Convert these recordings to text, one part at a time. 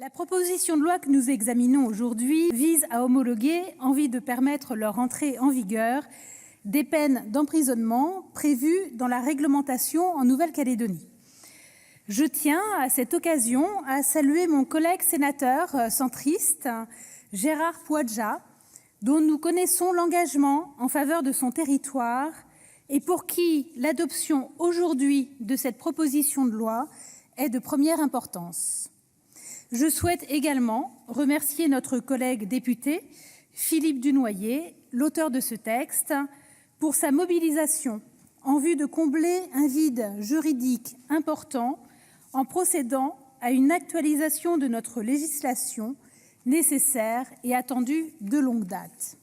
La proposition de loi que nous examinons aujourd'hui vise à homologuer, en vue de permettre leur entrée en vigueur, des peines d'emprisonnement prévues dans la réglementation en Nouvelle-Calédonie. Je tiens, à cette occasion, à saluer mon collègue sénateur centriste, Gérard Poadja, dont nous connaissons l'engagement en faveur de son territoire et pour qui l'adoption aujourd'hui de cette proposition de loi est de première importance. Je souhaite également remercier notre collègue député, Philippe Dunoyer, l'auteur de ce texte, pour sa mobilisation en vue de combler un vide juridique important en procédant à une actualisation de notre législation nécessaire et attendue de longue date.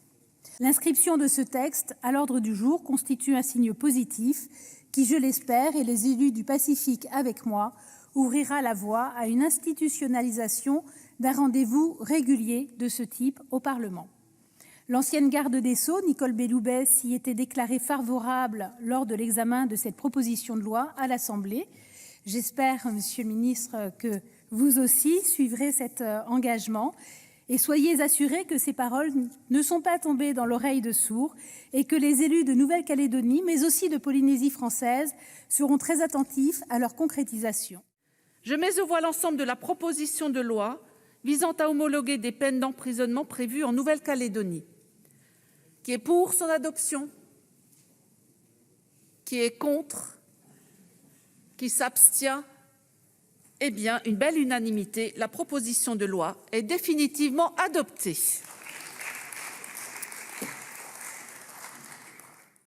L'inscription de ce texte à l'ordre du jour constitue un signe positif qui, je l'espère, et les élus du Pacifique avec moi, ouvrira la voie à une institutionnalisation d'un rendez-vous régulier de ce type au Parlement. L'ancienne garde des Sceaux, Nicole Belloubet, s'y était déclarée favorable lors de l'examen de cette proposition de loi à l'Assemblée. J'espère, Monsieur le ministre, que vous aussi suivrez cet engagement et soyez assurés que ces paroles ne sont pas tombées dans l'oreille de sourds et que les élus de Nouvelle-Calédonie, mais aussi de Polynésie française, seront très attentifs à leur concrétisation. Je mets aux voix l'ensemble de la proposition de loi visant à homologuer des peines d'emprisonnement prévues en Nouvelle-Calédonie. Qui est pour son adoption? Qui est contre? Qui s'abstient? Eh bien, une belle unanimité, la proposition de loi est définitivement adoptée.